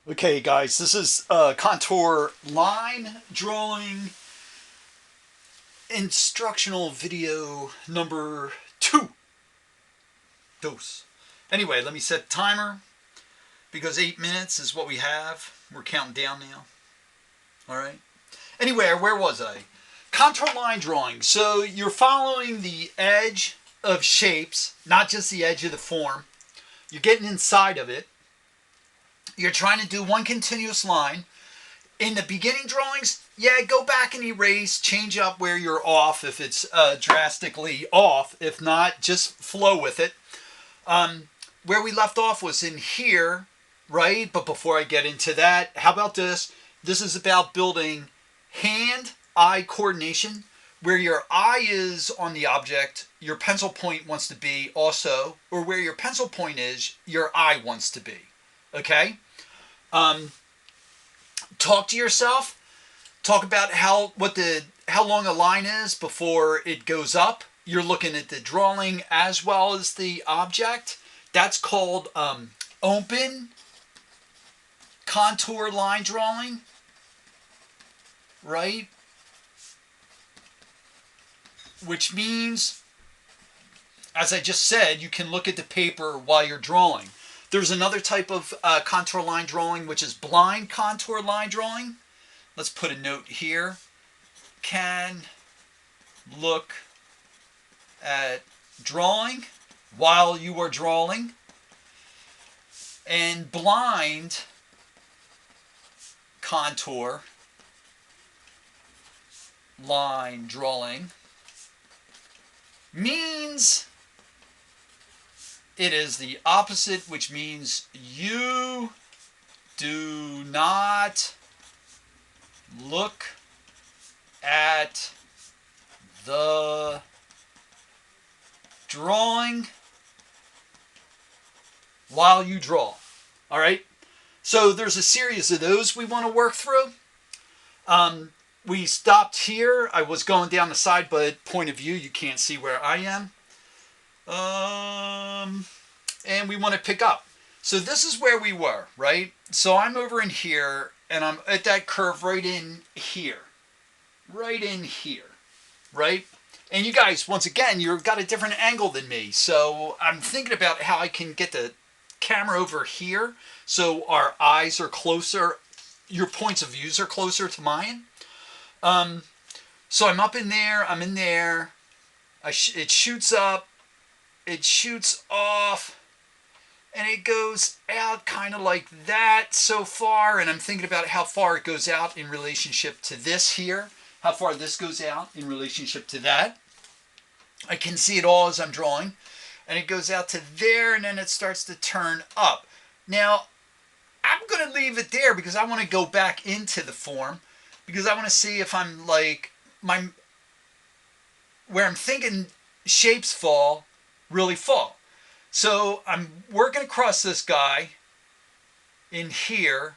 Okay, guys, this is contour line drawing instructional video number two. Dos. Anyway, let me set the timer because 8 minutes is what we have. We're counting down now. All right. Anyway, where was I? Contour line drawing. So you're following the edge of shapes, not just the edge of the form. You're getting inside of it. You're trying to do one continuous line. In the beginning drawings, yeah, go back and erase, change up where you're off if it's drastically off. If not, just flow with it. Where we left off was in here, right? But before I get into that, how about this? This is about building hand-eye coordination, where your eye is on the object, your pencil point wants to be also, or where your pencil point is, your eye wants to be. Okay? Talk to yourself. Talk about how long a line is before it goes up. You're looking at the drawing as well as the object. That's called open contour line drawing, right? Which means, as I just said, you can look at the paper while you're drawing. There's another type of contour line drawing, which is blind contour line drawing. Let's put a note here. Can look at drawing while you are drawing. And blind contour line drawing means it is the opposite, which means you do not look at the drawing while you draw. All right? So there's a series of those we want to work through. We stopped here. I was going down the side, but point of view, you can't see where I am. And we want to pick up. So this is where we were, right? So I'm over in here, and I'm at that curve right in here. Right in here, right? And you guys, once again, you've got a different angle than me. So I'm thinking about how I can get the camera over here so our eyes are closer, your points of views are closer to mine. So I'm up in there, I'm in there. It shoots up, it shoots off, and it goes out kind of like that so far. And I'm thinking about how far it goes out in relationship to this here, how far this goes out in relationship to that. I can see it all as I'm drawing. And it goes out to there, and then it starts to turn up. Now, I'm going to leave it there because I want to go back into the form, because I want to see if I'm like, where I'm thinking shapes fall, really fall. So I'm working across this guy in here.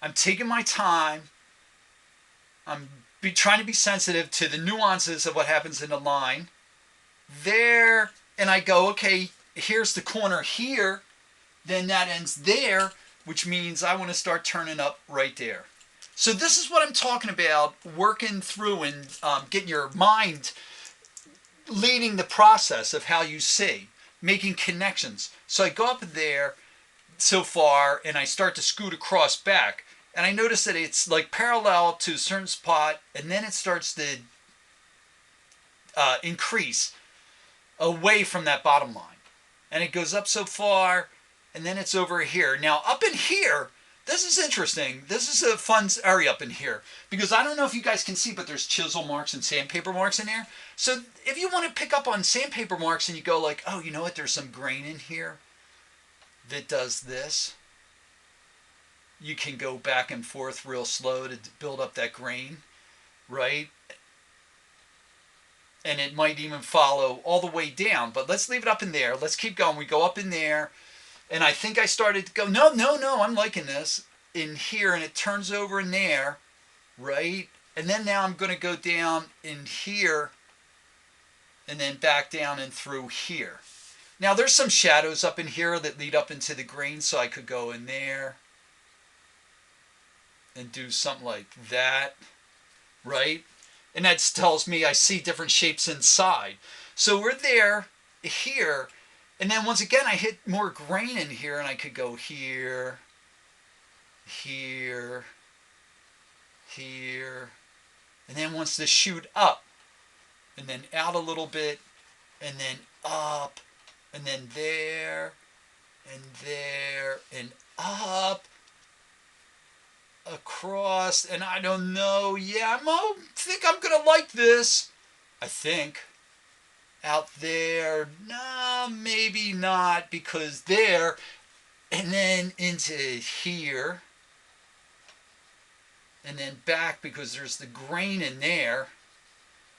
I'm taking my time. I'm trying to be sensitive to the nuances of what happens in the line. There, and I go, okay, here's the corner here. Then that ends there, which means I want to start turning up right there. So this is what I'm talking about, working through and getting your mind leading the process of how you see, making connections. So I go up there so far, and I start to scoot across back. And I notice that it's like parallel to a certain spot, and then it starts to increase away from that bottom line. And it goes up so far, and then it's over here. Now, up in here, this is interesting. This is a fun area up in here, because I don't know if you guys can see, but there's chisel marks and sandpaper marks in there. So if you want to pick up on sandpaper marks and you go like, oh, you know what, there's some grain in here that does this, you can go back and forth real slow to build up that grain, right? And it might even follow all the way down. But let's leave it up in there. Let's keep going. We go up in there. And I think I started to go, no, I'm liking this in here. And it turns over in there, right? And then now I'm going to go down in here and then back down and through here. Now there's some shadows up in here that lead up into the grain, so I could go in there and do something like that, right? And that tells me I see different shapes inside. So we're there, here, and then once again I hit more grain in here, and I could go here, here, here, and then wants to shoot up, and then out a little bit, and then up, and then there, and up, across, and I don't know. Yeah, I think I'm gonna like this. I think. Out there, no, maybe not, because there, and then into here, and then back, because there's the grain in there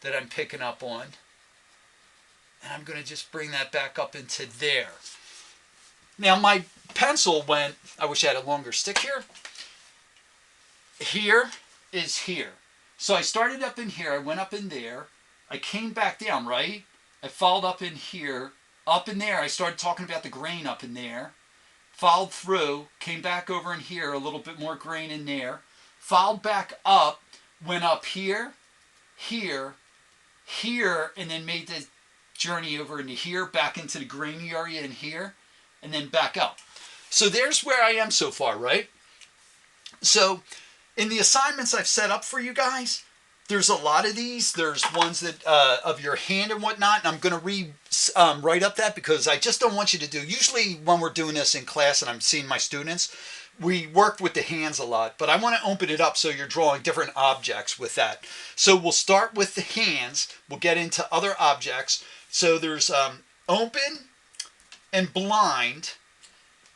that I'm picking up on. And I'm going to just bring that back up into there. Now my pencil went, I wish I had a longer stick here. Here is here. So I started up in here, I went up in there, I came back down, right? I followed up in here, up in there, I started talking about the grain up in there, followed through, came back over in here, a little bit more grain in there, followed back up, went up here, here, here, and then made the journey over into here, back into the grainy area in here, and then back up. So there's where I am so far, right? So in the assignments I've set up for you guys, there's a lot of these. There's ones that of your hand and whatnot, and I'm going to write up that because I just don't want you to do. Usually when we're doing this in class and I'm seeing my students, we work with the hands a lot, but I want to open it up so you're drawing different objects with that. So we'll start with the hands. We'll get into other objects. So there's open and blind,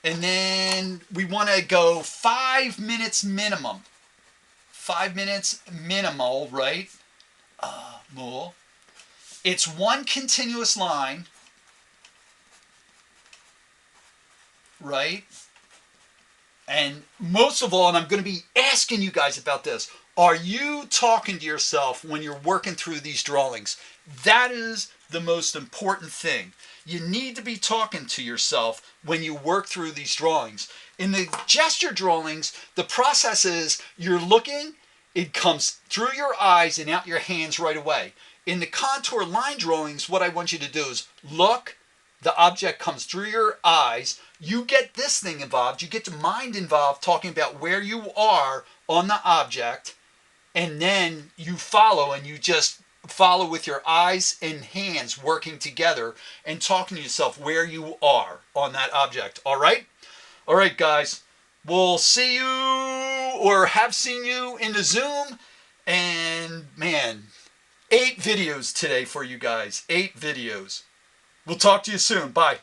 and then we want to go 5 minutes minimum. 5 minutes minimal, right? More. It's one continuous line, right? And most of all, and I'm going to be asking you guys about this, are you talking to yourself when you're working through these drawings? That is the most important thing. You need to be talking to yourself when you work through these drawings. In the gesture drawings, the process is you're looking, it comes through your eyes and out your hands right away. In the contour line drawings, what I want you to do is look, the object comes through your eyes, you get this thing involved, you get the mind involved talking about where you are on the object, and then you follow, and you just follow with your eyes and hands working together and talking to yourself where you are on that object. All right? All right, guys. We'll see you or have seen you in the Zoom. And man, 8 videos today for you guys. 8 videos. We'll talk to you soon. Bye.